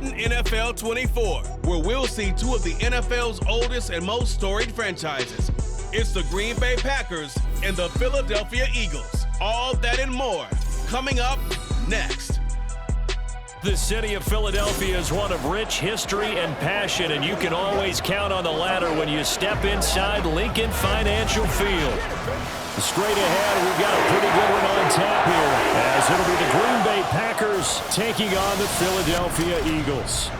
Madden NFL 24, where we'll see two of the NFL's oldest and most storied franchises. It's the Green Bay Packers and the Philadelphia Eagles. All that and more coming up next. The city of Philadelphia is one of rich history and passion, and you can always count on the latter when you step inside Lincoln Financial Field. Straight ahead, we've got a pretty good one on tap here, as it'll be the Green Bay Packers taking on the Philadelphia Eagles.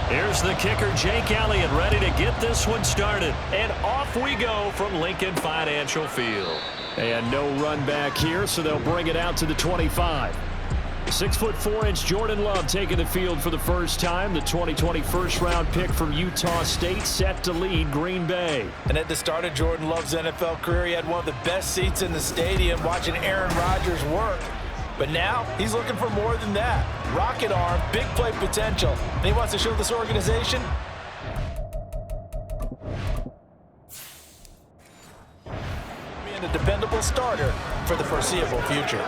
Here's the kicker, Jake Elliott, ready to get this one started. And off we go from Lincoln Financial Field. And no run back here, so they'll bring it out to the 25. 6'4" Jordan Love taking the field for the first time. The 2020 first-round pick from Utah State set to lead Green Bay. And at the start of Jordan Love's NFL career, he had one of the best seats in the stadium watching Aaron Rodgers work. But now, he's looking for more than that. Rocket arm, big play potential. And he wants to show this organization being a dependable starter for the foreseeable future.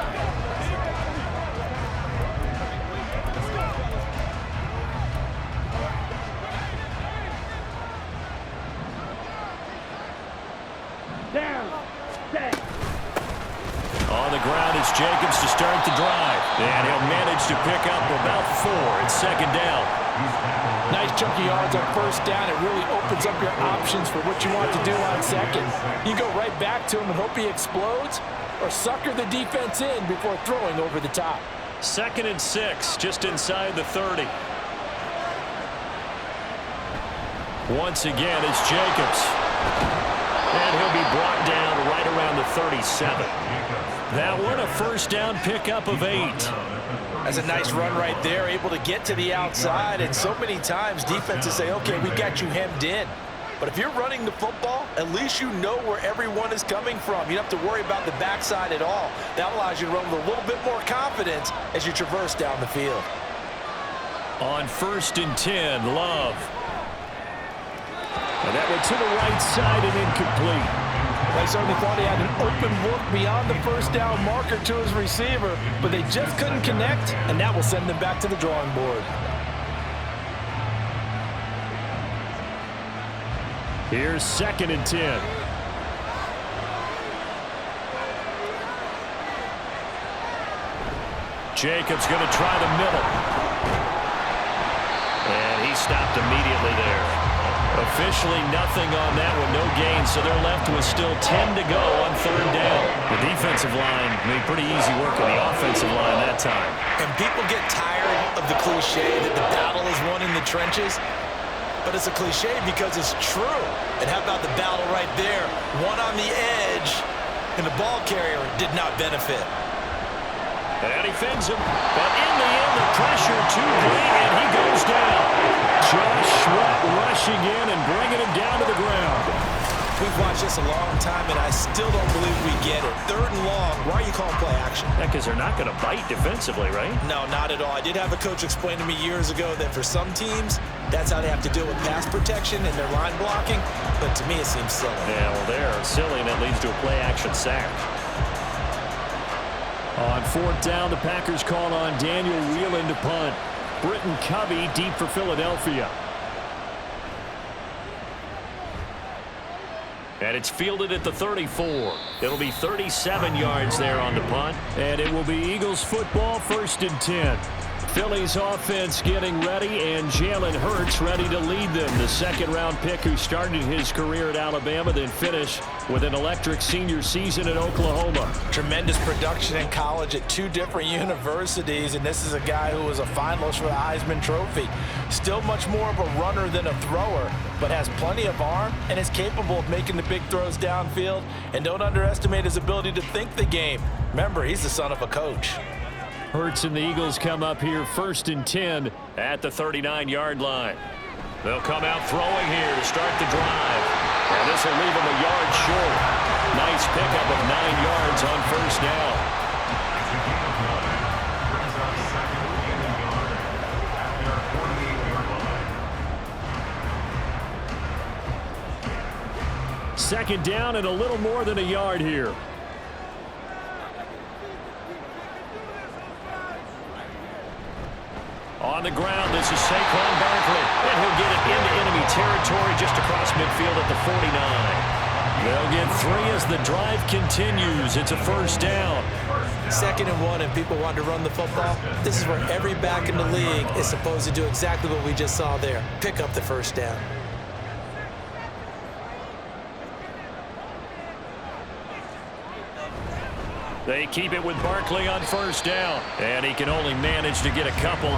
On the ground, it's Jacobs to start the drive. And he'll manage to pick up about 4 at second down. Nice chunky yards on first down. It really opens up your options for what you want to do on second. You go right back to him and hope he explodes, or sucker the defense in before throwing over the top. 2nd and 6, just inside the 30. Once again, it's Jacobs. And he'll be brought down right around the 37. That one, a first down pickup of 8. That's a nice run right there, able to get to the outside. And so many times defenses say, okay, we got you hemmed in. But if you're running the football, at least you know where everyone is coming from. You don't have to worry about the backside at all. That allows you to run with a little bit more confidence as you traverse down the field. On 1st and 10, Love. And that went to the right side and incomplete. They certainly thought he had an open look beyond the first down marker to his receiver, but they just couldn't connect, and that will send them back to the drawing board. Here's 2nd and 10. Jacobs going to try the middle. And he stopped immediately there. Officially nothing on that one, no gain, so they're left with still 10 to go on 3rd down. The defensive line made pretty easy work of the offensive line that time. And people get tired of the cliche that the battle is won in the trenches, but it's a cliche because it's true. And how about the battle right there? One on the edge, and the ball carrier did not benefit. And he fins him, but in the end, the pressure too great, and he goes down. Josh Sweat rushing in and bringing him down to the ground. We've watched this a long time, and I still don't believe we get it. 3rd and long, why are you calling play action? Yeah, because they're not going to bite defensively, right? No, not at all. I did have a coach explain to me years ago that for some teams, that's how they have to deal with pass protection and their line blocking, but to me it seems silly. Yeah, well, they're silly, and it leads to a play action sack. On 4th down, the Packers call on Daniel Whelan to punt. Britton Covey deep for Philadelphia. And it's fielded at the 34. It'll be 37 yards there on the punt. And it will be Eagles football, 1st and 10. Phillies offense getting ready, and Jalen Hurts ready to lead them. The second-round pick who started his career at Alabama, then finished with an electric senior season at Oklahoma. Tremendous production in college at 2 different universities, and this is a guy who was a finalist for the Heisman Trophy. Still much more of a runner than a thrower, but has plenty of arm and is capable of making the big throws downfield. And don't underestimate his ability to think the game. Remember, he's the son of a coach. Hurts and the Eagles come up here 1st and 10 at the 39-yard line. They'll come out throwing here to start the drive. And this will leave them a yard short. Nice pickup of 9 yards on 1st down. Second down and a little more than a yard here. On the ground, this is Saquon Barkley, and he'll get it into enemy territory just across midfield at the 49. They'll get 3 as the drive continues. It's a 1st down. 2nd and 1, and people want to run the football. This is where every back in the league is supposed to do exactly what we just saw there. Pick up the 1st down. They keep it with Barkley on 1st down, and he can only manage to get a couple.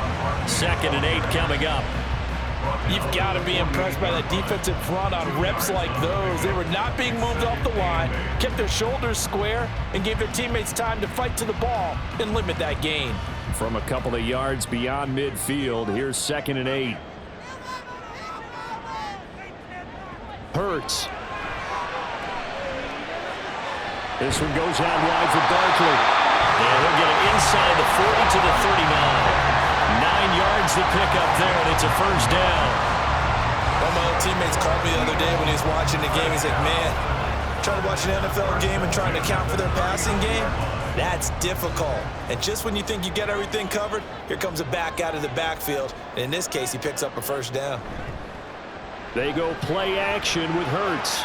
2nd and 8 coming up. You've got to be impressed by that defensive front on reps like those. They were not being moved off the line, kept their shoulders square, and gave their teammates time to fight to the ball and limit that gain. From a couple of yards beyond midfield, here's 2nd and 8. Hurts. This one goes out wide for Barkley. And he'll get it inside the 40 to the 39. 9 yards to pick up there, and it's a 1st down. One of my old teammates called me the other day when he was watching the game. He's like, man, trying to watch an NFL game and trying to account for their passing game, that's difficult. And just when you think you get everything covered, here comes a back out of the backfield. And in this case, he picks up a 1st down. They go play action with Hurts.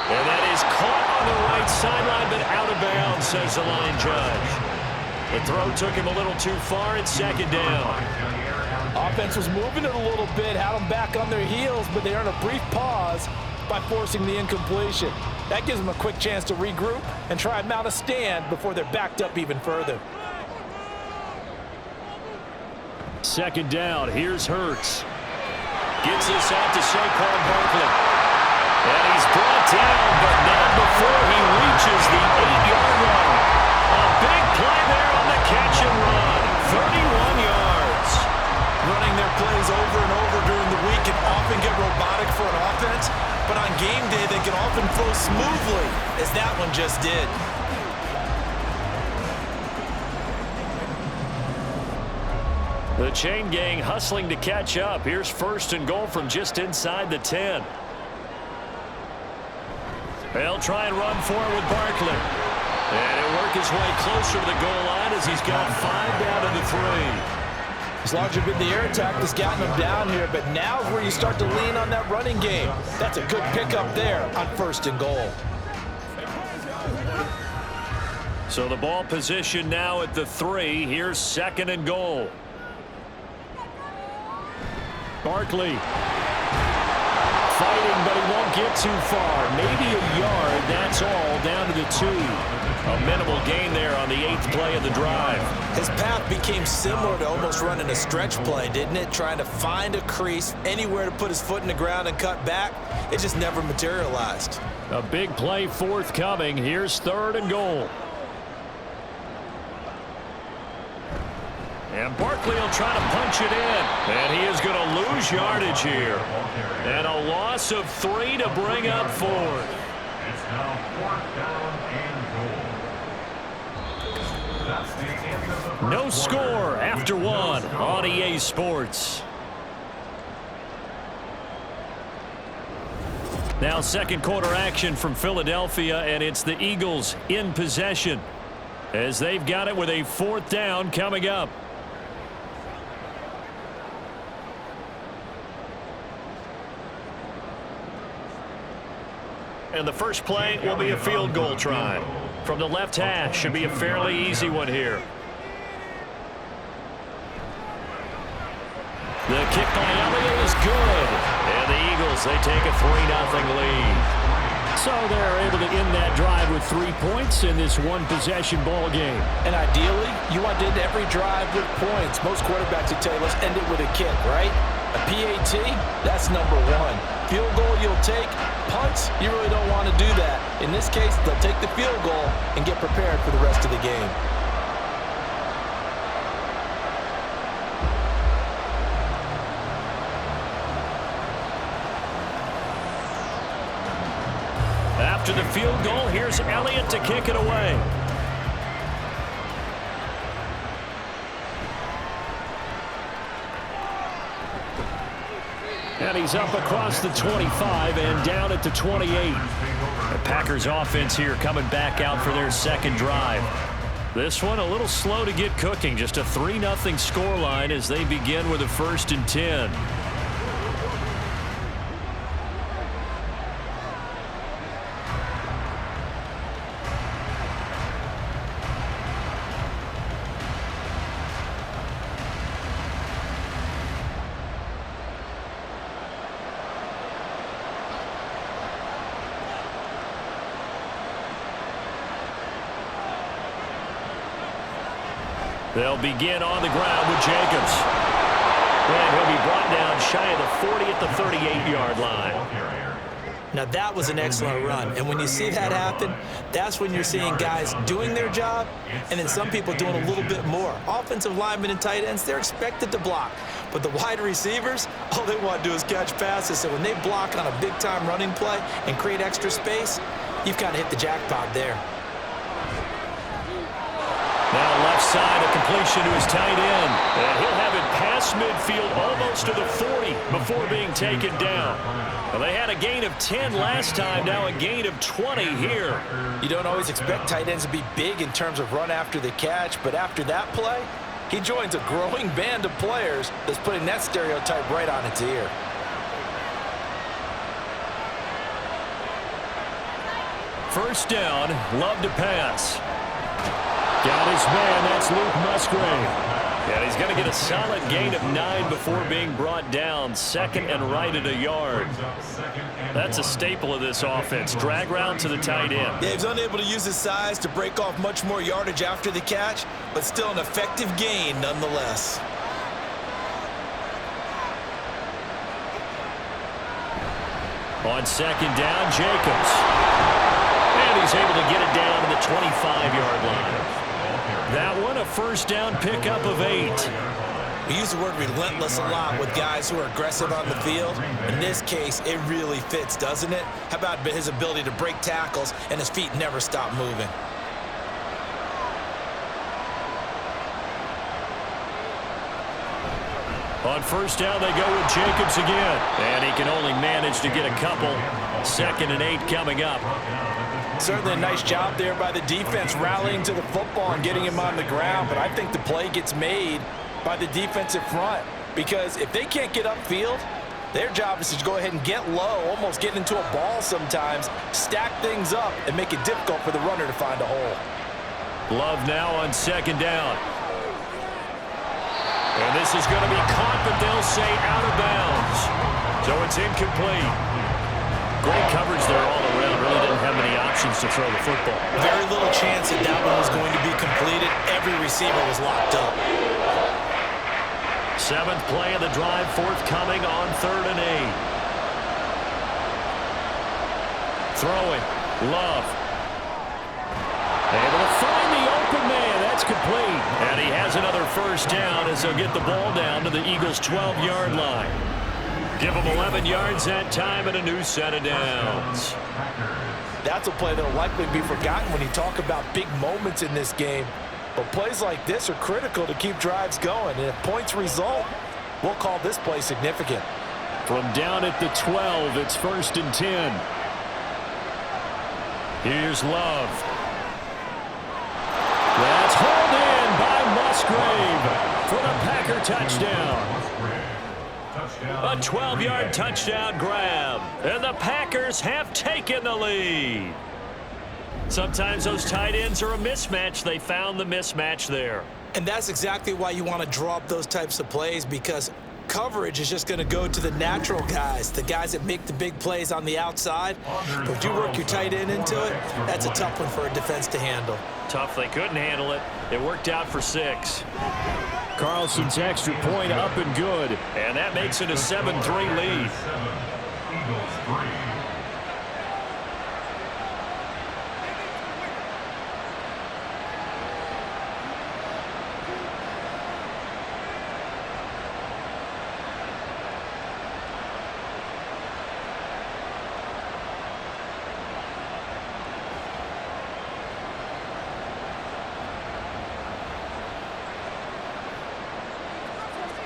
And that is caught on the right sideline, but out of bounds, says the line judge. The throw took him a little too far. It's 2nd down. Offense was moving it a little bit, had them back on their heels, but they earned a brief pause by forcing the incompletion. That gives them a quick chance to regroup and try and mount a stand before they're backed up even further. 2nd down. Here's Hurts. Gets this out to Saquon Barkley. And he's brought down, but not before he reaches the 8-yard line. A big play there on the catch and run. 31 yards. Running their plays over and over during the week can often get robotic for an offense, but on game day they can often flow smoothly, as that one just did. The chain gang hustling to catch up. Here's 1st and goal from just inside the 10. They'll try and run forward with Barkley. And he'll work his way closer to the goal line as he's got 5 down to the 3. As long as you've been the air attack that's gotten them down here, but now's where you start to lean on that running game. That's a good pickup there on 1st and goal. So the ball position now at the 3. Here's 2nd and goal. Barkley. Fighting, but he won't get too far. Maybe a yard, that's all, down to the 2. A minimal gain there on the 8th play of the drive. His path became similar to almost running a stretch play, didn't it? Trying to find a crease, anywhere to put his foot in the ground and cut back. It just never materialized. A big play forthcoming. Here's 3rd and goal. And Barkley will try to punch it in. And he is going to lose yardage here. And a loss of 3 to bring up 4. It's now 4th down and goal. No score after 1 on EA Sports. Now 2nd quarter action from Philadelphia, and it's the Eagles in possession as they've got it with a 4th down coming up. And the first play will be a field goal try. From the left hash, should be a fairly easy one here. The kick by Elliott is good. And the Eagles, they take a 3-0 lead. So they're able to end that drive with 3 points in this one-possession ball game. And ideally, you want to end every drive with points. Most quarterbacks would tell you, let's end it with a kick, right? A PAT, that's number one. Field goal you'll take. Punts, you really don't want to do that. In this case, they'll take the field goal and get prepared for the rest of the game. After the field goal, here's Elliott to kick it away. And he's up across the 25 and down at the 28. The Packers offense here coming back out for their second drive. This one a little slow to get cooking. Just a 3-0 scoreline as they begin with a 1st and 10. They'll begin on the ground with Jacobs. And he'll be brought down shy of the 40 at the 38-yard line. Now that was an excellent run. And when you see that happen, that's when you're seeing guys doing their job and then some people doing a little bit more. Offensive linemen and tight ends, they're expected to block. But the wide receivers, all they want to do is catch passes. So when they block on a big-time running play and create extra space, you've kind of hit the jackpot there. Now left side, a completion to his tight end. And he'll have it past midfield almost to the 40 before being taken down. Well, they had a gain of 10 last time, now a gain of 20 here. You don't always expect tight ends to be big in terms of run after the catch, but after that play, he joins a growing band of players that's putting that stereotype right on its ear. First down, Love to pass. Got his man, that's Luke Musgrave. And he's going to get a solid gain of 9 before being brought down. 2nd and right at a yard. That's a staple of this offense. Drag route to the tight end. Yeah, he's unable to use his size to break off much more yardage after the catch, but still an effective gain nonetheless. On 2nd down, Jacobs. And he's able to get it down to the 25-yard line. That one, a first down pickup of 8. We use the word relentless a lot with guys who are aggressive on the field. In this case, it really fits, doesn't it? How about his ability to break tackles and his feet never stop moving? On first down, they go with Jacobs again. And he can only manage to get a couple. 2nd and 8 coming up. Certainly a nice job there by the defense rallying to the football and getting him on the ground. But I think the play gets made by the defensive front. Because if they can't get upfield, their job is to go ahead and get low, almost get into a ball sometimes, stack things up, and make it difficult for the runner to find a hole. Love now on 2nd down. And this is going to be caught, but they'll say out of bounds. So it's incomplete. Great coverage there all around. Really didn't have many options to throw the football. Very little chance that that one was going to be completed. Every receiver was locked up. 7th play of the drive, forthcoming on 3rd and 8. Throwing. Love. Able to find the open man. That's complete. And he has another first down as they'll get the ball down to the Eagles' 12-yard line. Give them 11 yards that time and a new set of downs. That's a play that will likely be forgotten when you talk about big moments in this game. But plays like this are critical to keep drives going. And if points result, we'll call this play significant. From down at the 12, it's 1st and 10. Here's Love. That's hauled in by Musgrave for the Packer touchdown. A 12-yard touchdown grab. And the Packers have taken the lead. Sometimes those tight ends are a mismatch. They found the mismatch there. And that's exactly why you want to draw up those types of plays, because coverage is just going to go to the natural guys, the guys that make the big plays on the outside. But if you work your tight end into it, that's a tough one for a defense to handle. Tough. They couldn't handle it. It worked out for 6. Carlson's extra point up and good. And that makes it a 7-3 lead. Eagles 3.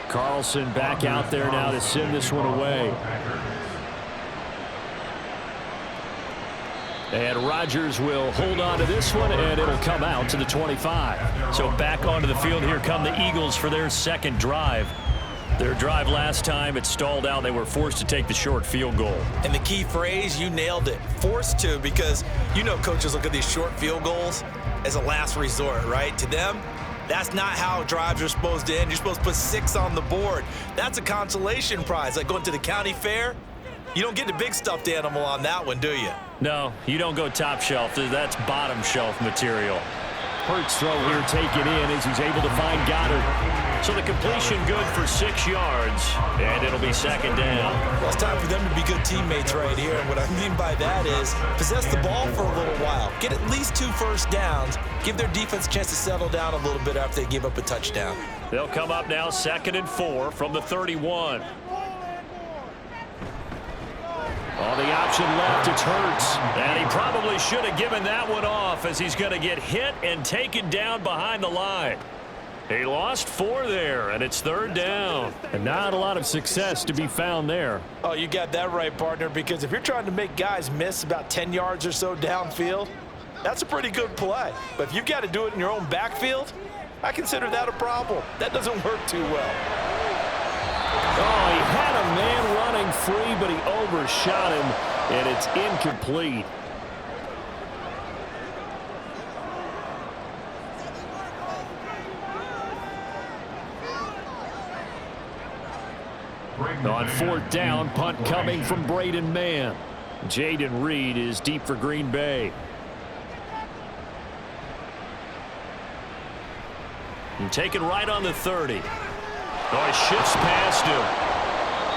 Carlson back out there now to send this one away. And Rodgers will hold on to this one, and it'll come out to the 25. So back onto the field, here come the Eagles for their second drive. Their drive last time, it stalled out. They were forced to take the short field goal. And the key phrase, you nailed it, forced to, because you know coaches look at these short field goals as a last resort, right? To them, that's not how drives are supposed to end. You're supposed to put 6 on the board. That's a consolation prize. Like going to the county fair, you don't get the big stuffed animal on that one, do you? No, you don't go top shelf. That's bottom shelf material. Hurts throw here taken in as he's able to find Goddard. So the completion good for 6 yards, and it'll be second down. Well, it's time for them to be good teammates right here. And what I mean by that is possess the ball for a little while. Get at least 2 first downs. Give their defense a chance to settle down a little bit after they give up a touchdown. They'll come up now 2nd and 4 from the 31. On the option left, it's Hurts. And he probably should have given that one off as he's going to get hit and taken down behind the line. He lost 4 there, and it's 3rd down. And not a lot of success to be found there. Oh, you got that right, partner, because if you're trying to make guys miss about 10 yards or so downfield, that's a pretty good play. But if you've got to do it in your own backfield, I consider that a problem. That doesn't work too well. Oh, he had a man running free, but he overshot him, and it's incomplete. On 4th down, punt coming from Braden Mann. Jaden Reed is deep for Green Bay. And taken right on the 30. Oh, he shifts past him.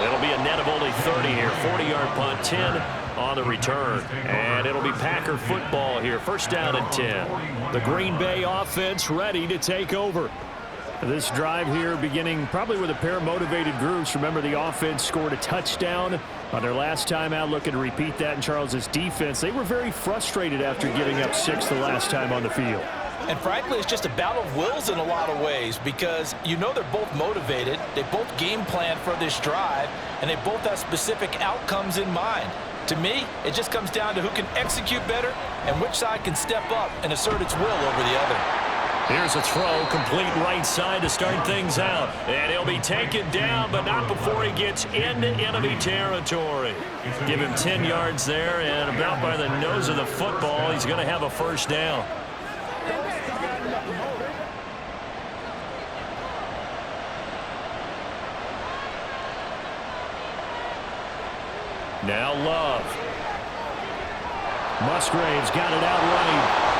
It'll be a net of only 30 here. 40-yard punt, 10 on the return. And it'll be Packer football here. 1st down and 10. The Green Bay offense ready to take over. This drive here beginning probably with a pair of motivated groups. Remember, the offense scored a touchdown on their last time out. Looking to repeat that in Charles's defense. They were very frustrated after giving up 6 the last time on the field. And frankly, it's just a battle of wills in a lot of ways because you know they're both motivated. They both game plan for this drive, and they both have specific outcomes in mind. To me, it just comes down to who can execute better and which side can step up and assert its will over the other. Here's a throw, complete right side to start things out. And he'll be taken down, but not before he gets into enemy territory. Give him 10 yards there, and about by the nose of the football, he's going to have a 1st down. Now Love. Musgrave's got it out right.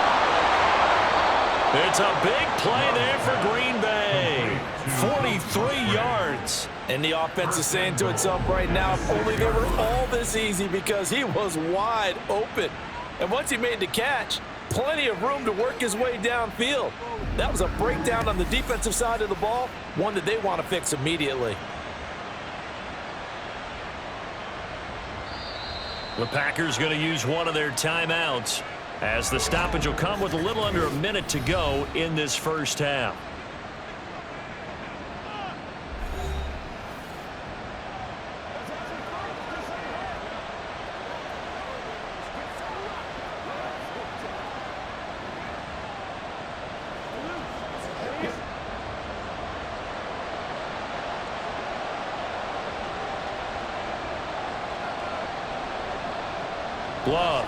It's a big play there for Green Bay. 43 yards. And the offense is saying to itself right now, if only they were all this easy because he was wide open. And once he made the catch, plenty of room to work his way downfield. That was a breakdown on the defensive side of the ball, one that they want to fix immediately. The Packers going to use one of their timeouts as the stoppage will come with a little under a minute to go in this 1st half. Love.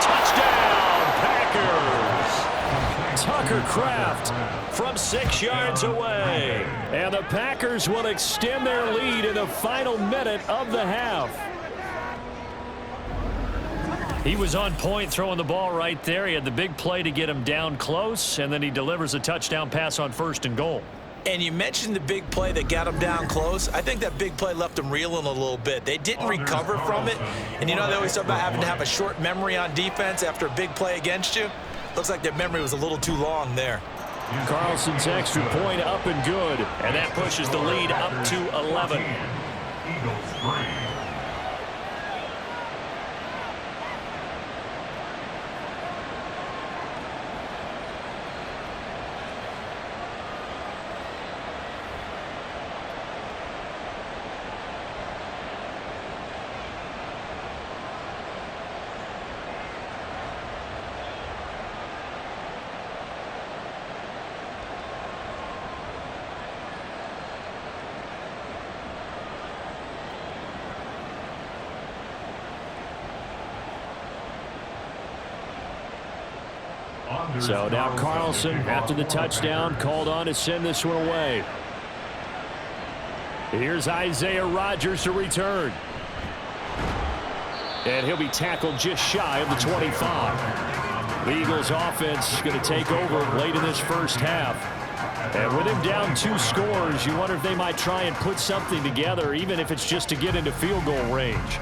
Touchdown, Packers. Tucker Kraft from 6 yards away. And the Packers will extend their lead in the final minute of the half. He was on point throwing the ball right there. He had the big play to get him down close, and then he delivers a touchdown pass on 1st and goal. And you mentioned the big play that got him down close. I think that big play left him reeling a little bit. They didn't recover from it. And you know, they always talk about having to have a short memory on defense after a big play against you. Looks like their memory was a little too long there. Carlson's extra point up and good. And that pushes the lead up to 11. Eagles 3. So now Carlson, after the touchdown, called on to send this one away. Here's Isaiah Rodgers to return. And he'll be tackled just shy of the 25. The Eagles offense is going to take over late in this first half. And with him down 2 scores, you wonder if they might try and put something together, even if it's just to get into field goal range.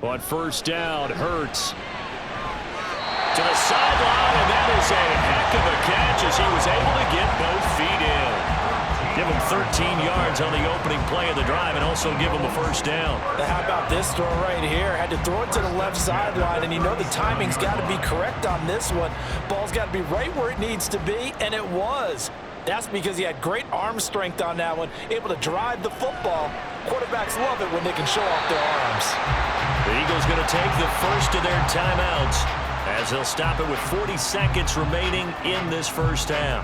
On 1st down, Hurts to the sideline, and that is a heck of a catch as he was able to get both feet in. Give him 13 yards on the opening play of the drive and also give him a 1st down. Now, how about this throw right here? Had to throw it to the left sideline, and you know the timing's got to be correct on this one. Ball's got to be right where it needs to be, and it was. That's because he had great arm strength on that one, able to drive the football. Quarterbacks love it when they can show off their arms. The Eagles going to take the first of their timeouts as they'll stop it with 40 seconds remaining in this first half.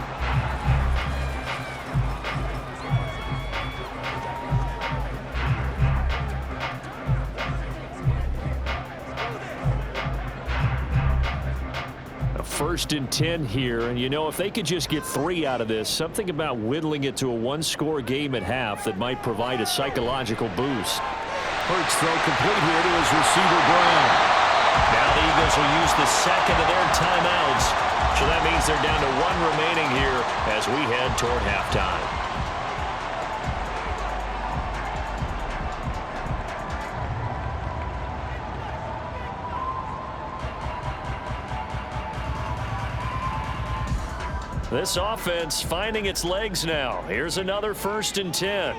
A 1st and 10 here, and you know, if they could just get 3 out of this, something about whittling it to a 1-score game at half that might provide a psychological boost. Hurts throw complete here to his receiver, Brown. Now the Eagles will use the second of their timeouts. So that means they're down to 1 remaining here as we head toward halftime. This offense finding its legs now. Here's another 1st and 10.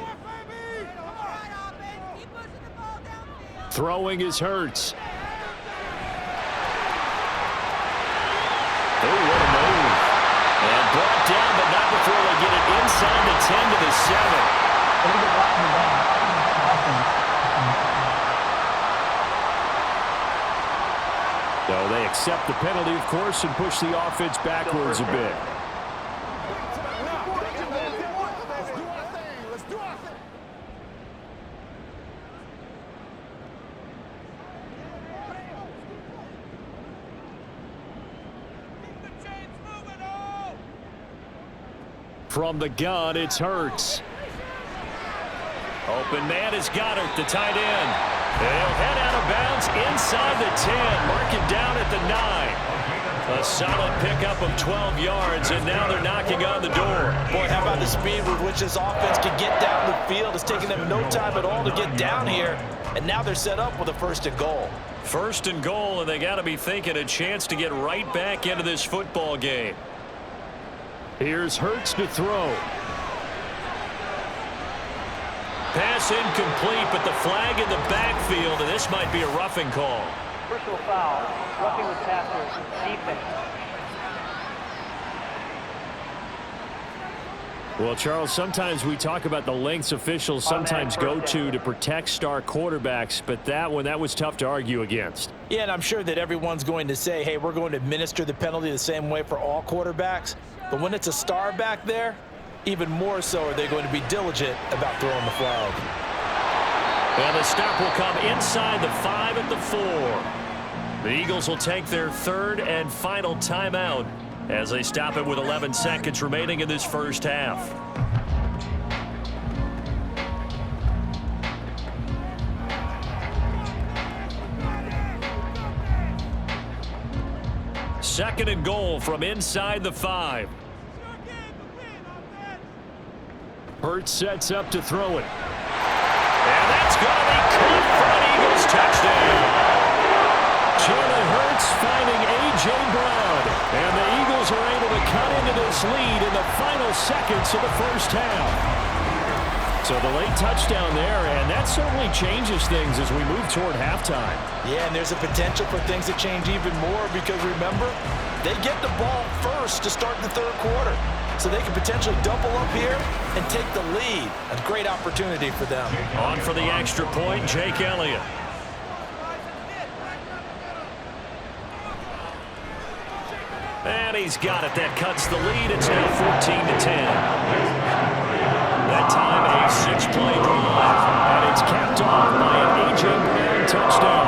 Throwing is Hurts. Oh, what a move. And brought down, but not before they get it inside the 10 to the 7. So they accept the penalty, of course, and push the offense backwards a bit. From the gun, it's Hurts. Open man is Goddard, the tight end. They'll head out of bounds inside the 10. Mark it down at the 9. A solid pickup of 12 yards, and now they're knocking on the door. Boy, how about the speed with which this offense can get down the field? It's taking them no time at all to get down here, and now they're set up with a 1st and goal. 1st and goal, and they got to be thinking a chance to get right back into this football game. Here's Hurts to throw. Pass incomplete, but the flag in the backfield, and this might be a roughing call. Personal foul, roughing the passer, defense. Well, Charles, sometimes we talk about the lengths officials sometimes go to protect star quarterbacks, but that was tough to argue against. Yeah, and I'm sure that everyone's going to say, hey, we're going to administer the penalty the same way for all quarterbacks. But when it's a star back there, even more so are they going to be diligent about throwing the flag. And the stop will come inside the 5 at the 4. The Eagles will take their third and final timeout as they stop it with 11 seconds remaining in this first half. Second and goal from inside the 5. Hurts sets up to throw it. And that's going to be caught for an Eagles touchdown. Jalen Hurts finding A.J. Brown. And the Eagles are able to cut into this lead in the final seconds of the first half. So the late touchdown there, and that certainly changes things as we move toward halftime. Yeah, and there's a potential for things to change even more because, remember, they get the ball first to start the third quarter. So they can potentially double up here and take the lead. A great opportunity for them. On for the extra point, Jake Elliott. And he's got it. That cuts the lead. It's now 14-10. That time a 6-play drive. And it's capped off by an A.J. Brown touchdown.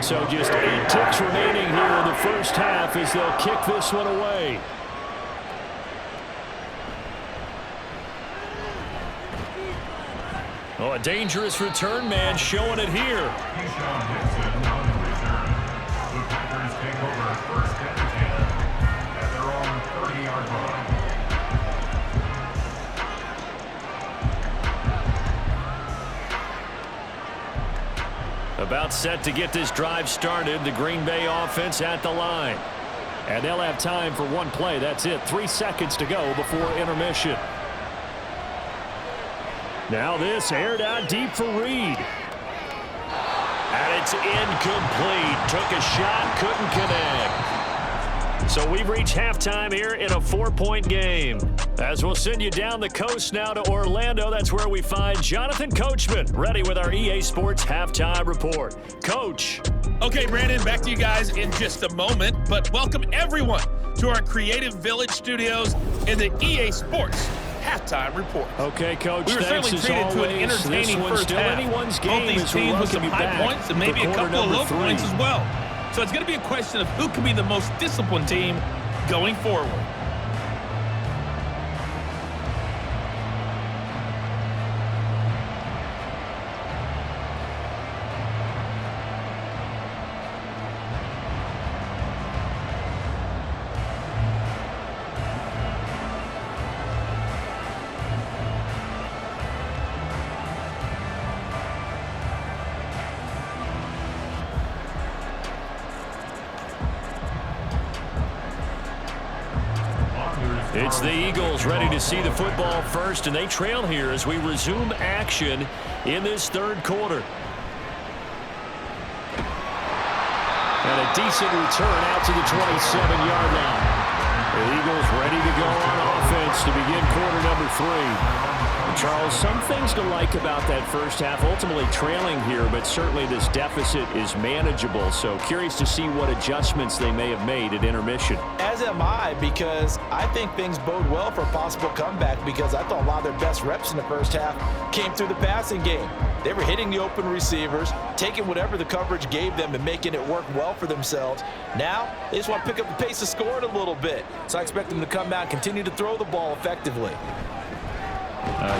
So just 8 ticks remaining here in the first half as they'll kick this one away. Oh, a dangerous return man showing it here. Keyshawn Dixon on the return. The Packers take over first and 10 at their own 30-yard line. About set to get this drive started. The Green Bay offense at the line. And they'll have time for one play. That's it. 3 seconds to go before intermission. Now this aired out deep for Reed. And it's incomplete. Took a shot, couldn't connect. So we've reached halftime here in a 4-point game. As we'll send you down the coast now to Orlando, that's where we find Jonathan Coachman, ready with our EA Sports Halftime Report. Coach. Okay, Brandon, back to you guys in just a moment, but welcome everyone to our Creative Village studios in the EA Sports Halftime Report. Okay, Coach, we were thanks certainly treated to an entertaining first half. Anyone's Both game these teams with some high points and maybe a couple of low points as well. So it's going to be a question of who can be the most disciplined team going forward. It's the Eagles ready to see the football first, and they trail here as we resume action in this third quarter. And a decent return out to the 27-yard line. The Eagles ready to go on offense to begin quarter number 3. Charles, some things to like about that first half. Ultimately trailing here, but certainly this deficit is manageable. So curious to see what adjustments they may have made at intermission. As am I, because I think things bode well for a possible comeback, because I thought a lot of their best reps in the first half came through the passing game. They were hitting the open receivers, taking whatever the coverage gave them and making it work well for themselves. Now, they just want to pick up the pace of scoring a little bit. So I expect them to come out and continue to throw the ball effectively.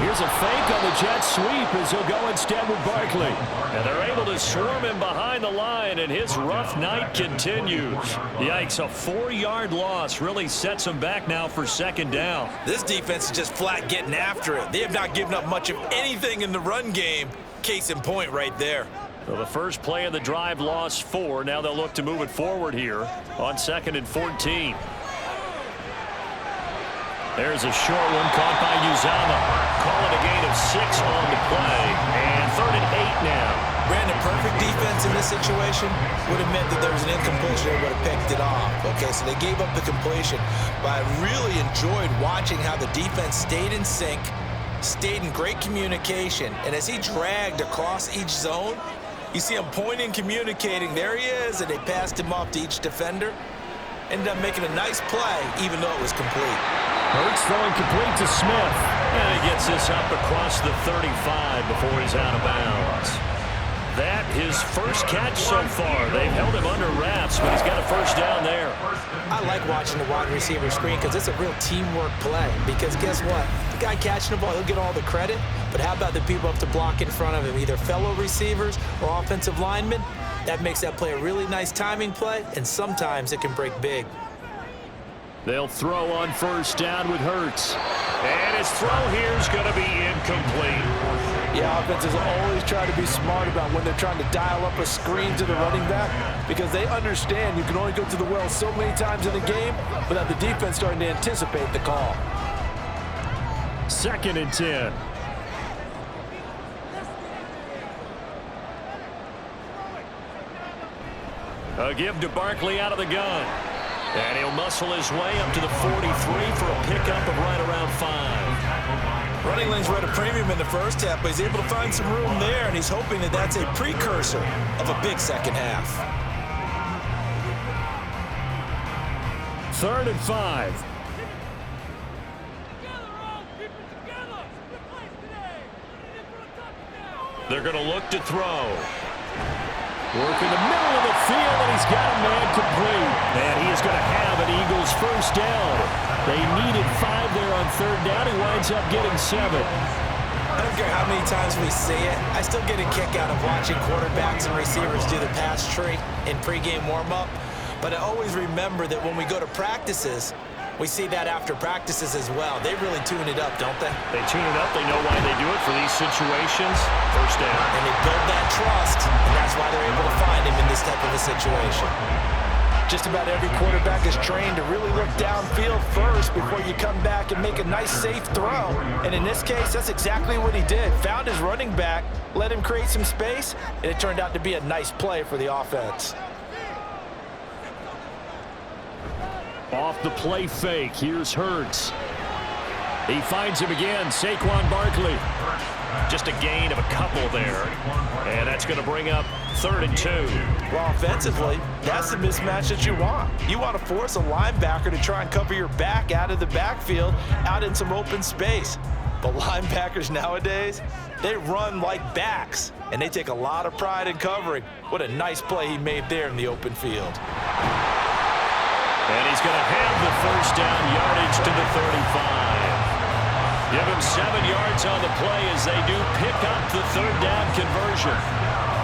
Here's a fake on the jet sweep as he'll go instead with Barkley. And they're able to swarm him behind the line, and his rough night continues. Yikes, a 4-yard loss really sets him back now for second down. This defense is just flat getting after it. They have not given up much of anything in the run game. Case in point right there. So the first play of the drive lost 4. Now they'll look to move it forward here on 2nd and 14. There's a short one caught by Uzama. Call it a gain of 6 on the play. And 3rd and 8 now. Brandon, perfect defense in this situation would have meant that there was an incompletion and would have picked it off. Okay, so they gave up the completion, but I really enjoyed watching how the defense stayed in sync, stayed in great communication, and as he dragged across each zone, you see him pointing, communicating. There he is, and they passed him off to each defender. Ended up making a nice play, even though it was complete. Hurts throwing complete to Smith. And he gets this up across the 35 before he's out of bounds. That his first catch so far. They've held him under wraps, but he's got a first down there. I like watching the wide receiver screen because it's a real teamwork play. Because guess what? The guy catching the ball, he'll get all the credit. But how about the people up to block in front of him, either fellow receivers or offensive linemen? That makes that play a really nice timing play, and sometimes it can break big. They'll throw on first down with Hurts. And his throw here is going to be incomplete. Yeah, offenses always try to be smart about when they're trying to dial up a screen to the running back because they understand you can only go to the well so many times in a game without the defense starting to anticipate the call. 2nd and 10. A give to Barkley out of the gun. And he'll muscle his way up to the 43 for a pickup of right around 5. Running lanes were at a premium in the first half, but he's able to find some room there, and he's hoping that that's a precursor of a big second half. 3rd and 5. They're going to look to throw. Work in the middle of the field, and he's got a man complete. And he is going to have an Eagles first down. They needed 5 there on 3rd down. He winds up getting 7. I don't care how many times we see it. I still get a kick out of watching quarterbacks and receivers do the pass tree in pregame warm-up. But I always remember that when we go to practices, we see that after practices as well. They really tune it up, don't they? They tune it up. They know why they do it for these situations. First down. And they build that trust, and that's why they're able to find him in this type of a situation. Just about every quarterback is trained to really look downfield first before you come back and make a nice, safe throw. And in this case, that's exactly what he did. Found his running back, let him create some space, and it turned out to be a nice play for the offense. Off the play fake, here's Hurts. He finds him again, Saquon Barkley. Just a gain of a couple there. And that's going to bring up 3rd and 2. Well, offensively, that's the mismatch that you want. You want to force a linebacker to try and cover your back out of the backfield, out in some open space. But linebackers nowadays, they run like backs, and they take a lot of pride in covering. What a nice play he made there in the open field. And he's going to have the first down, yardage to the 35. Give him 7 yards on the play as they do pick up the 3rd down conversion.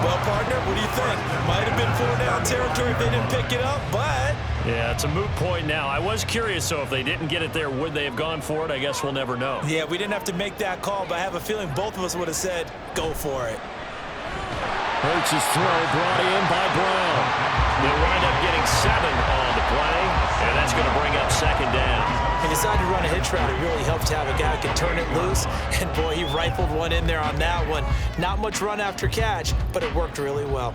Well, partner, what do you think? Might have been 4-down territory if they didn't pick it up, but... Yeah, it's a moot point now. I was curious, so if they didn't get it there, would they have gone for it? I guess we'll never know. Yeah, we didn't have to make that call, but I have a feeling both of us would have said, go for it. Hurts' throw brought in by Brown. They'll wind up getting 7 on the play, and that's going to bring up 2nd down. He decided to run a hitch route. It really helped to have a guy who can turn it loose, and boy, he rifled one in there on that one. Not much run after catch, but it worked really well.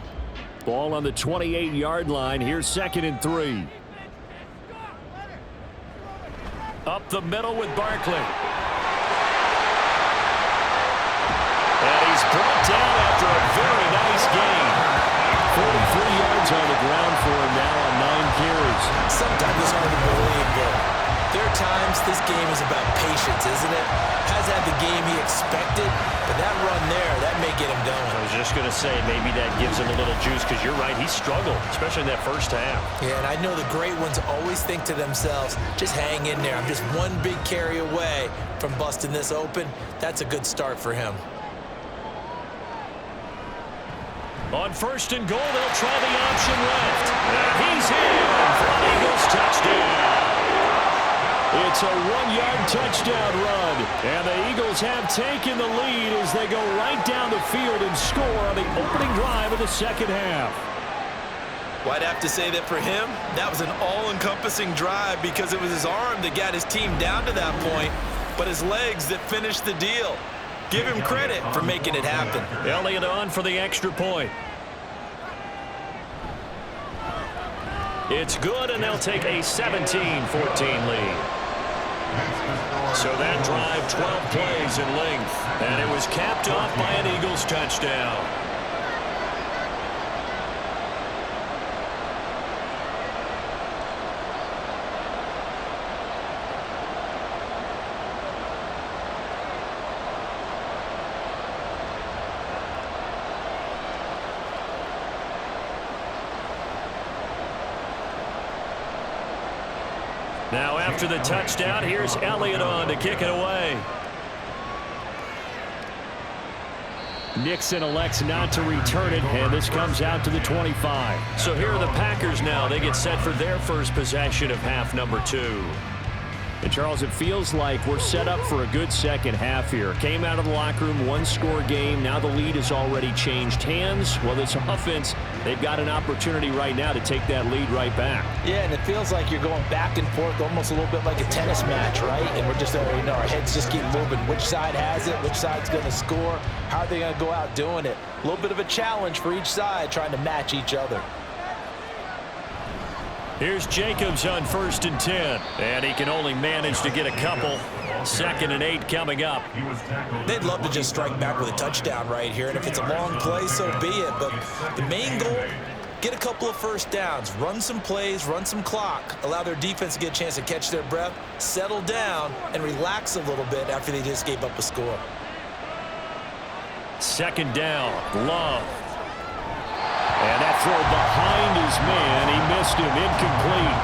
Ball on the 28-yard line. Here's 2nd and 3. Up the middle with Barkley. And he's brought down after a very nice game. 43 yards on the ground for him now on 9 carries. Sometimes it's hard to believe, but there are times this game is about patience, isn't it? Has had the game he expected, but that run there, that may get him going. I was just going to say, maybe that gives him a little juice, because you're right, he struggled, especially in that first half. Yeah, and I know the great ones always think to themselves, just hang in there. I'm just one big carry away from busting this open. That's a good start for him. On 1st and goal, they'll try the option left. And he's in for an Eagles touchdown. It's a 1-yard touchdown run. And the Eagles have taken the lead as they go right down the field and score on the opening drive of the 2nd half. Well, I'd have to say that for him, that was an all-encompassing drive because it was his arm that got his team down to that point, but his legs that finished the deal. Give him credit for making it happen. Elliott on for the extra point. It's good, and they'll take a 17-14 lead. So that drive, 12 plays in length, and it was capped off by an Eagles touchdown. Now after the touchdown, here's Elliott on to kick it away. Nixon elects not to return it, and this comes out to the 25. So here are the Packers now. They get set for their first possession of half number 2. And Charles, it feels like we're set up for a good second half here. Came out of the locker room, one-score game. Now the lead has already changed hands. Well, this offense, they've got an opportunity right now to take that lead right back. Yeah, and it feels like you're going back and forth, almost a little bit like a tennis match, right? And we're just already know our heads just keep moving. Which side has it? Which side's going to score? How are they going to go out doing it? A little bit of a challenge for each side, trying to match each other. Here's Jacobs on 1st and 10, and he can only manage to get a couple. 2nd and 8 coming up. They'd love to just strike back with a touchdown right here, and if it's a long play, so be it. But the main goal, get a couple of first downs, run some plays, run some clock, allow their defense to get a chance to catch their breath, settle down, and relax a little bit after they just gave up a score. 2nd down, Love. And that throw behind his man, he missed him, incomplete.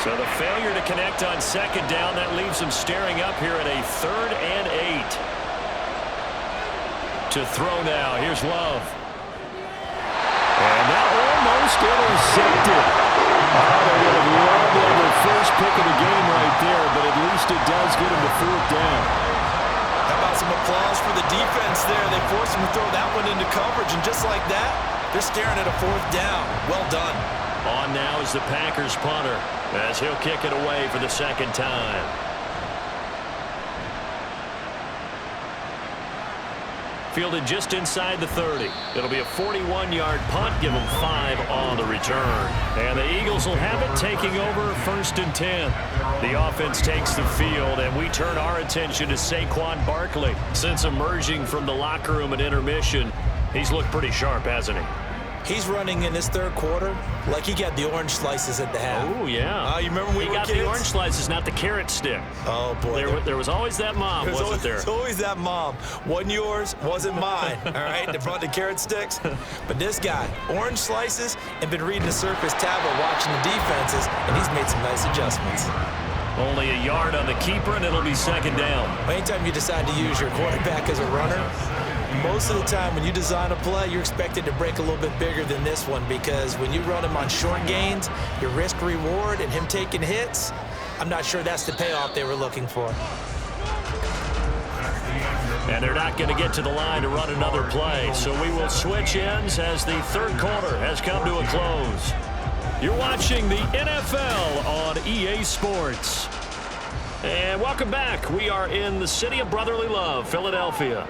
So the failure to connect on 2nd down, that leaves him staring up here at a 3rd and 8. To throw now, here's Love. And that almost intercepted. They would have loved to have their first pick of the game right there, but at least it does get him to 4th down. How about some applause for the defense there? They forced him to throw that one into coverage, and just like that, they're staring at a 4th down. Well done. On now is the Packers punter, as he'll kick it away for the 2nd time. Fielded just inside the 30. It'll be a 41-yard punt. Give them 5 on the return. And the Eagles will have it, taking over 1st and 10. The offense takes the field, and we turn our attention to Saquon Barkley. Since emerging from the locker room at intermission, he's looked pretty sharp, hasn't he? He's running in this 3rd quarter like he got the orange slices at the half. Oh, yeah. You remember when we were kids? He got the orange slices, not the carrot stick. Oh, boy. There was always that mom, wasn't there? There's always that mom. Wasn't yours, wasn't mine, all right? They brought the carrot sticks. But this guy, orange slices, and been reading the Surface tablet, watching the defenses, and he's made some nice adjustments. Only a yard on the keeper, and it'll be 2nd down. Anytime you decide to use your quarterback as a runner, most of the time when you design a play, you're expected to break a little bit bigger than this one, because when you run him on short gains, your risk-reward and him taking hits, I'm not sure that's the payoff they were looking for. And they're not going to get to the line to run another play, so we will switch ends as the 3rd quarter has come to a close. You're watching the NFL on EA Sports. And welcome back. We are in the city of brotherly love, Philadelphia.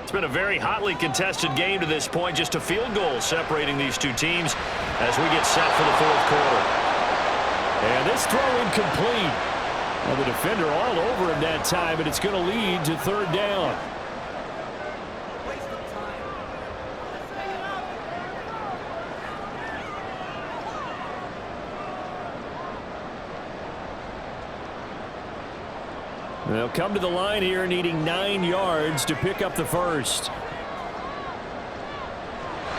It's been a very hotly contested game to this point, just a field goal separating these two teams as we get set for the 4th quarter. And this throw incomplete. Well, the defender all over him that time, and it's going to lead to 3rd down. They'll come to the line here needing 9 yards to pick up the first.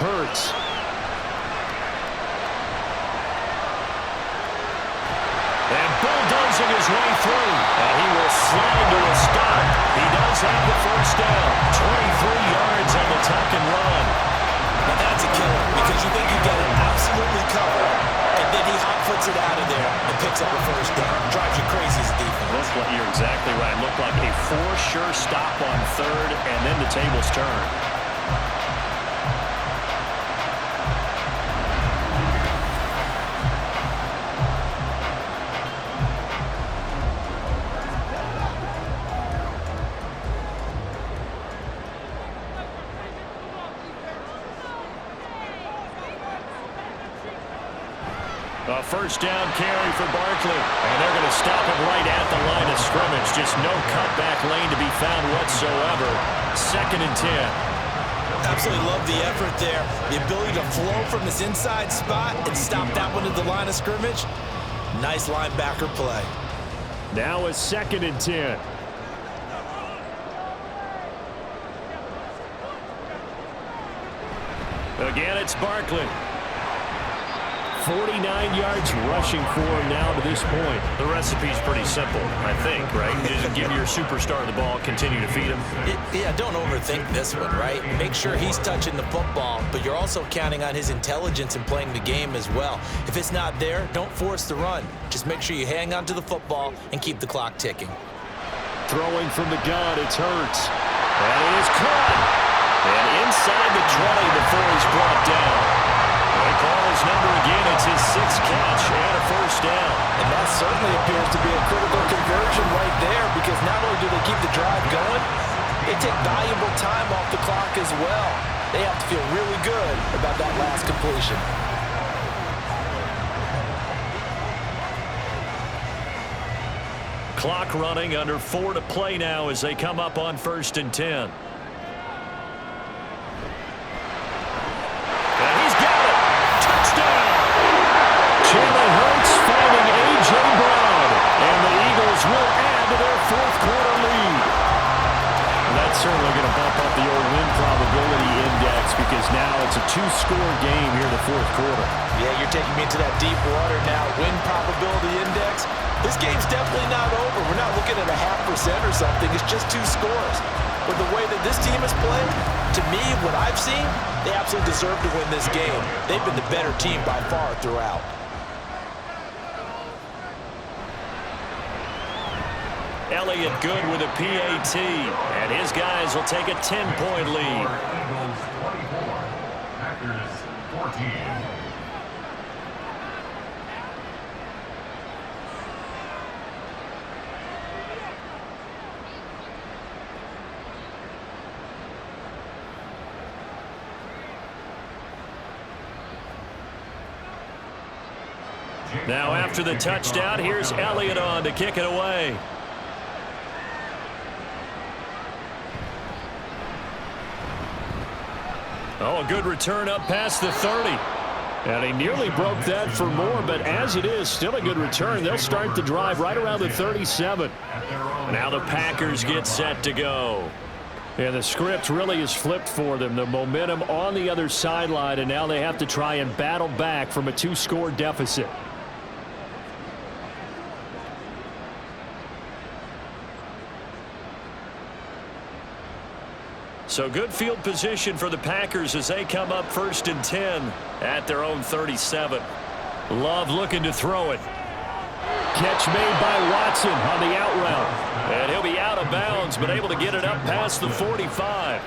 Hurts. And bulldozing his way through. And he will slide to a stop. He does have the first down. 23 yards on the tuck and run. Now that's a killer, because you think you got it absolutely covered, and then he hot-foots it out of there and picks up a first down. Drives you crazy as a defense. You're exactly right. It looked like a for-sure stop on 3rd, and then the tables turn. A first down carry for Barkley. And they're going to stop him right at the line of scrimmage. Just no cutback lane to be found whatsoever. 2nd and 10. Absolutely love the effort there. The ability to flow from this inside spot and stop that one at the line of scrimmage. Nice linebacker play. Now a 2nd and 10. Again, it's Barkley. 49 yards rushing for him now to this point. The recipe's pretty simple, I think, right? You just give your superstar the ball, continue to feed him. Yeah, don't overthink this one, right? Make sure he's touching the football, but you're also counting on his intelligence in playing the game as well. If it's not there, don't force the run. Just make sure you hang on to the football and keep the clock ticking. Throwing from the gun, it's Hurts. And it is caught. And inside the 20 before he's brought down. They call his number again. It's his 6th catch and a first down. And that certainly appears to be a critical conversion right there, because not only do they keep the drive going, they take valuable time off the clock as well. They have to feel really good about that last completion. Clock running, under 4 to play now as they come up on 1st and 10. Jalen Hurts finding A.J. Brown, and the Eagles will add to their 4th quarter lead. That's certainly going to bump up the old win probability index, because now it's a 2-score game here in the 4th quarter. Yeah, you're taking me into that deep water now. Win probability index. This game's definitely not over. We're not looking at a 0.5% or something. It's just 2 scores. But the way that this team has played, to me, what I've seen, they absolutely deserve to win this game. They've been the better team by far throughout. Elliott good with a PAT, and his guys will take a 10-point lead. Eagles 24, Packers 14. Now after the touchdown, here's Elliott on to kick it away. Oh, a good return up past the 30. And he nearly broke that for more, but as it is, still a good return. They'll start the drive right around the 37. Now the Packers get set to go. And the script really is flipped for them. The momentum on the other sideline, and now they have to try and battle back from a 2-score deficit. So good field position for the Packers as they come up 1st and 10 at their own 37. Love looking to throw it. Catch made by Watson on the out route. And he'll be out of bounds, but able to get it up past the 45.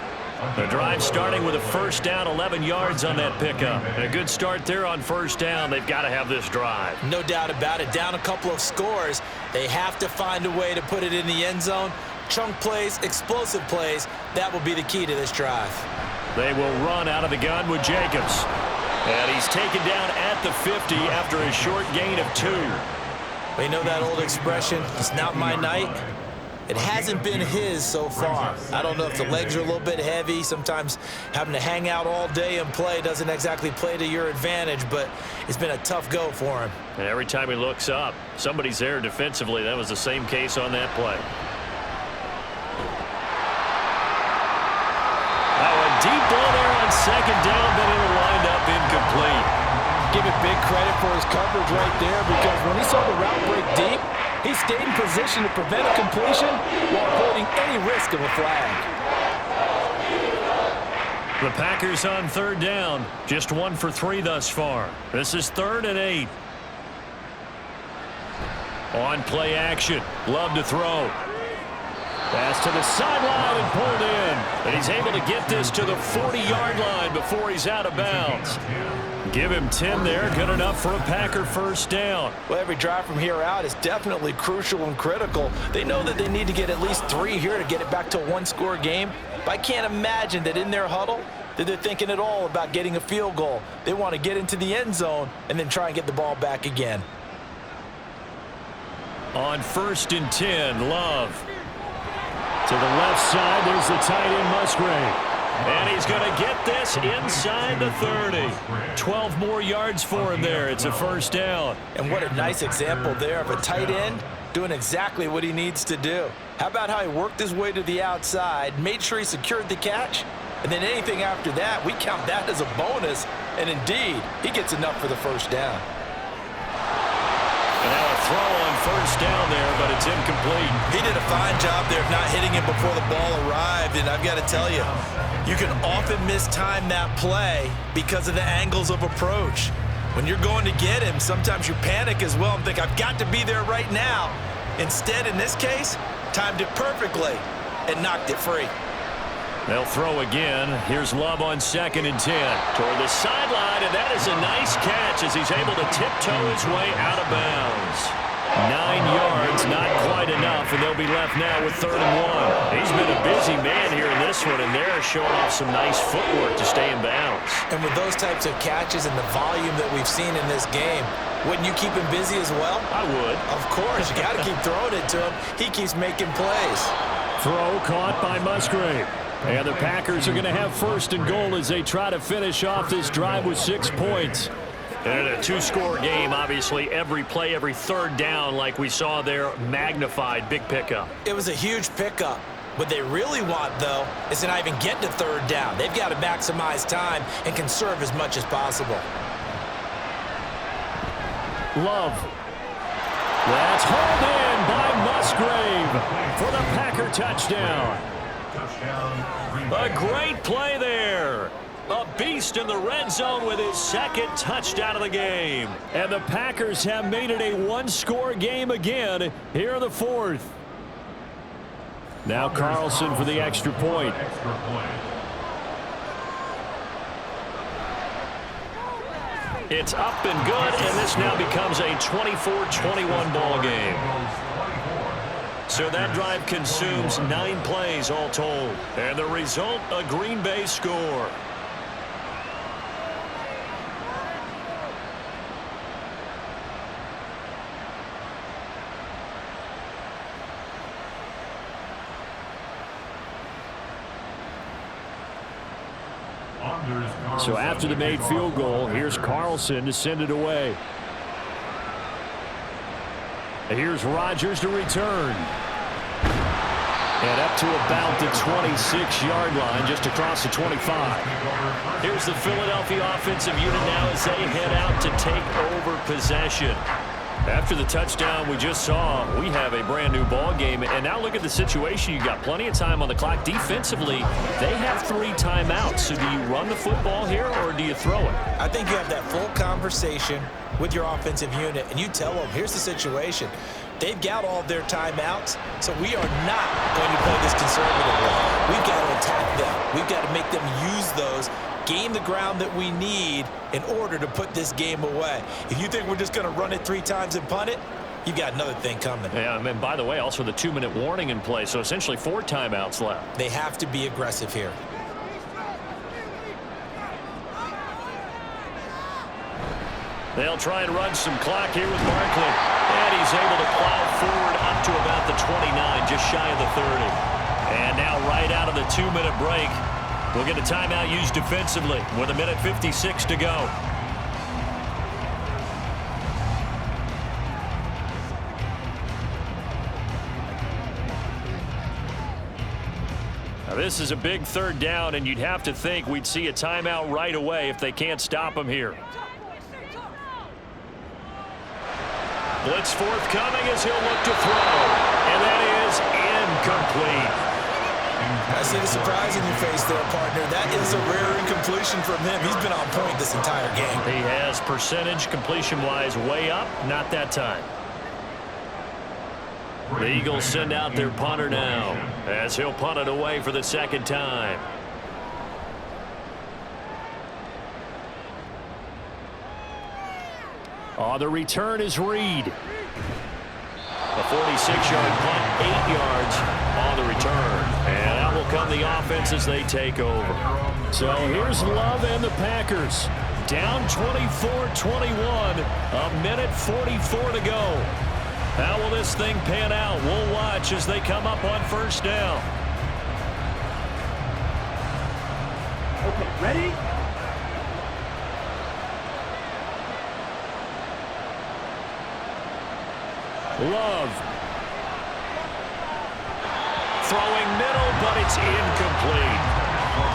The drive starting with a first down, 11 yards on that pickup. And a good start there on first down. They've got to have this drive. No doubt about it. Down a couple of scores. They have to find a way to put it in the end zone. Chunk plays, explosive plays, that will be the key to this drive. They will run out of the gun with Jacobs. And he's taken down at the 50 after a short gain of 2. We know that old expression, it's not my night. It hasn't been his so far. I don't know if the legs are a little bit heavy. Sometimes having to hang out all day and play doesn't exactly play to your advantage, but it's been a tough go for him. And every time he looks up, somebody's there defensively. That was the same case on that play. Deep ball there on 2nd down, but it'll wind up incomplete. Give it big credit for his coverage right there, because when he saw the route break deep, he stayed in position to prevent a completion while avoiding any risk of a flag. The Packers on 3rd down, just 1 for 3 thus far. This is 3rd and 8. On play action, Love to throw. Pass to the sideline and pulled in. And he's able to get this to the 40-yard line before he's out of bounds. Give him 10 there. Good enough for a Packer first down. Well, every drive from here out is definitely crucial and critical. They know that they need to get at least 3 here to get it back to a 1-score game. But I can't imagine that in their huddle, that they're thinking at all about getting a field goal. They want to get into the end zone and then try and get the ball back again. On 1st and 10, Love. To the left side, there's the tight end, Musgrave. And he's going to get this inside the 30. 12 more yards for him there. It's a first down. And what a nice example there of a tight end doing exactly what he needs to do. How about how he worked his way to the outside, made sure he secured the catch, and then anything after that, we count that as a bonus. And indeed, he gets enough for the first down. And now a throw on first down there, but it's incomplete. He did a fine job there of not hitting him before the ball arrived, and I've got to tell you, you can often mistime that play because of the angles of approach. When you're going to get him, sometimes you panic as well and think, I've got to be there right now. Instead, in this case, timed it perfectly and knocked it free. They'll throw again. Here's Love on 2nd and 10. Toward the sideline, and that is a nice catch as he's able to tiptoe his way out of bounds. 9 yards, not quite enough, and they'll be left now with 3rd and 1. He's been a busy man here in this one, and they're showing off some nice footwork to stay in bounds. And with those types of catches and the volume that we've seen in this game, wouldn't you keep him busy as well? I would. Of course. You got to keep throwing it to him. He keeps making plays. Throw caught by Musgrave. And the Packers are going to have 1st and goal as they try to finish off this drive with 6 points. And in a 2-score game, obviously, every play, every 3rd down, like we saw there, magnified, big pickup. It was a huge pickup. What they really want, though, is to not even get to 3rd down. They've got to maximize time and conserve as much as possible. Love. That's hauled in by Musgrave for the Packer touchdown. A great play there. A beast in the red zone with his 2nd touchdown of the game. And the Packers have made it a 1-score game again here in the 4th. Now Carlson for the extra point. It's up and good, and this now becomes a 24-21 ball game. So that drive consumes 9 plays all told. And the result, a Green Bay score. So after the made field goal, here's Carlson to send it away. Here's Rodgers to return. And up to about the 26-yard line, just across the 25. Here's the Philadelphia offensive unit now as they head out to take over possession. After the touchdown we just saw, we have a brand new ball game. And now look at the situation. You've got plenty of time on the clock. Defensively, they have 3 timeouts. So do you run the football here or do you throw it? I think you have that full conversation with your offensive unit, and you tell them, here's the situation. They've got all of their timeouts, so we are not going to play this conservatively. We've got to attack them. We've got to make them use those, gain the ground that we need in order to put this game away. If you think we're just going to run it 3 times and punt it, you've got another thing coming. Yeah, and by the way, also the 2-minute warning in play, so essentially 4 timeouts left. They have to be aggressive here. They'll try and run some clock here with Barkley. And he's able to plow forward up to about the 29, just shy of the 30. And now right out of the 2-minute break, we'll get a timeout used defensively with 1:56 to go. Now this is a big 3rd down, and you'd have to think we'd see a timeout right away if they can't stop him here. Blitz forthcoming as he'll look to throw. And that is incomplete. I see the surprise in your face there, partner. That is a rare incompletion from him. He's been on point this entire game. He has percentage completion-wise way up. Not that time. The Eagles send out their punter now as he'll punt it away for the 2nd time. Oh, the return is Reed. A 46-yard punt, 8 yards on the return. And out will come the offense as they take over. So here's Love and the Packers. Down 24-21, a minute 44 to go. How will this thing pan out? We'll watch as they come up on first down. Okay, ready? Love. Throwing middle, but it's incomplete.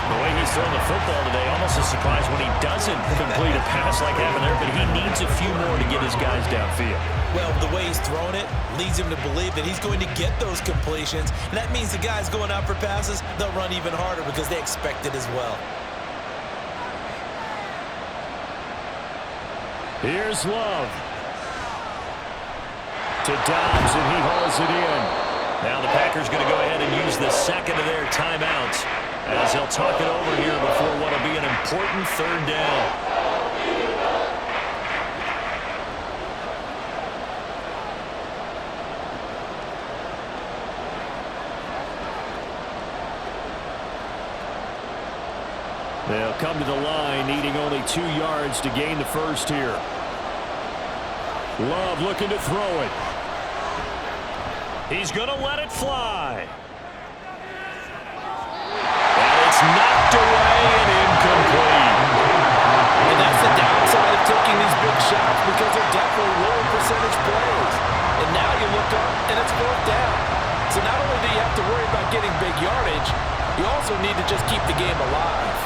The way he's throwing the football today, almost a surprise when he doesn't complete a pass like that there, but he needs a few more to get his guys downfield. Well, the way he's thrown it leads him to believe that he's going to get those completions, and that means the guys going out for passes, they'll run even harder because they expect it as well. Here's Love. To Dobbs, and he hauls it in. Now the Packers going to go ahead and use the second of their timeouts as they'll talk it over here before what will be an important third down. They'll come to the line, needing only 2 yards to gain the first here. Love looking to throw it. He's going to let it fly. And it's knocked away and incomplete. And that's the downside of taking these big shots because they're definitely lower percentage plays. And now you look up and it's 4th down. So not only do you have to worry about getting big yardage, you also need to just keep the game alive.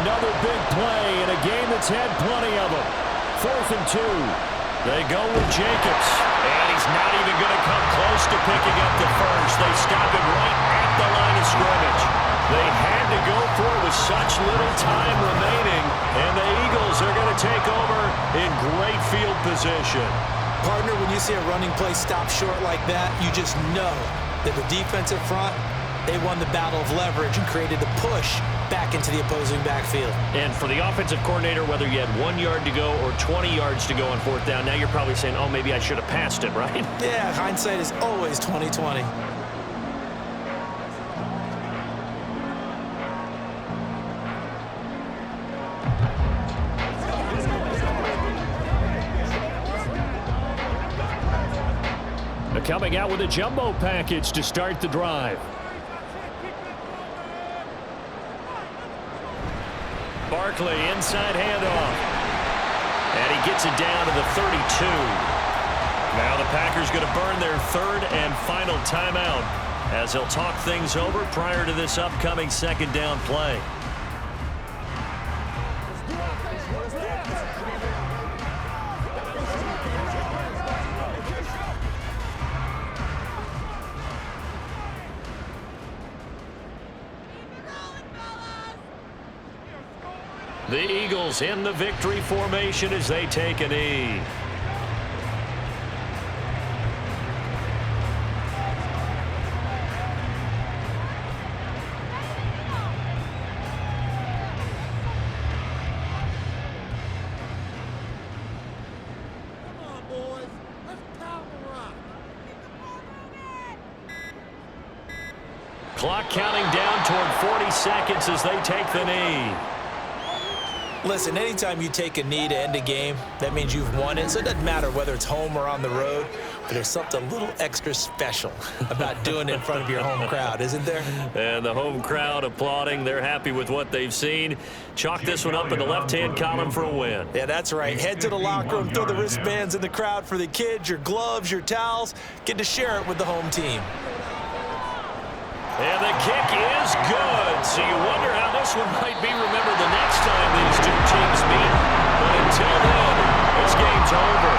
Another big play in a game that's had plenty of them. 4th and 2. They go with Jacobs. And he's not even going to come close to picking up the first. They stop him right at the line of scrimmage. They had to go for it with such little time remaining. And the Eagles are going to take over in great field position. Partner, when you see a running play stop short like that, you just know that the defensive front, they won the battle of leverage and created a push back into the opposing backfield. And for the offensive coordinator, whether you had 1 yard to go or 20 yards to go on 4th down, now you're probably saying, oh, maybe I should have passed it, right? Yeah, hindsight is always 20/20. Coming out with a jumbo package to start the drive. Barkley, inside handoff. And he gets it down to the 32. Now the Packers going to burn their 3rd and final timeout as they'll talk things over prior to this upcoming 2nd down play. The Eagles in the victory formation as they take a knee. Clock counting down toward 40 seconds as they take the knee. Listen, anytime you take a knee to end a game, that means you've won it. So it doesn't matter whether it's home or on the road, but there's something a little extra special about doing it in front of your home crowd, isn't there? And the home crowd applauding. They're happy with what they've seen. Chalk this one up in the left-hand column for a win. Yeah, that's right. Head to the locker room, throw the wristbands in the crowd for the kids, your gloves, your towels. Get to share it with the home team. And the kick is good. So you wonder how this one might be remembered the next time these two teams meet. But until then, this game's over.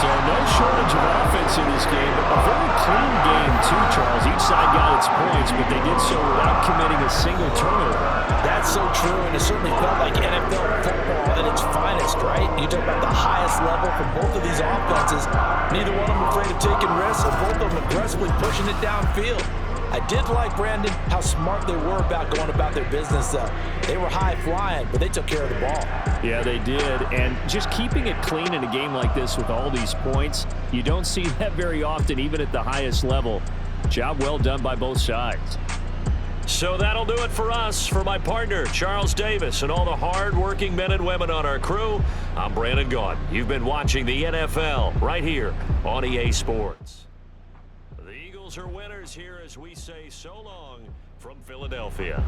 So no shortage of offense in this game, but a very clean game too, Charles. Each side got its points, but they did so without committing a single turnover. That's so true, and it certainly felt like NFL football at its finest, right? You talk about the highest level for both of these offenses. Neither one of them afraid of taking risks, and both of them aggressively pushing it downfield. I did like, Brandon, how smart they were about going about their business, though. They were high-flying, but they took care of the ball. Yeah, they did, and just keeping it clean in a game like this with all these points, you don't see that very often, even at the highest level. Job well done by both sides. So that'll do it for us. For my partner, Charles Davis, and all the hard-working men and women on our crew, I'm Brandon Gaudin. You've been watching the NFL right here on EA Sports. The Eagles are winners here as we say so long from Philadelphia.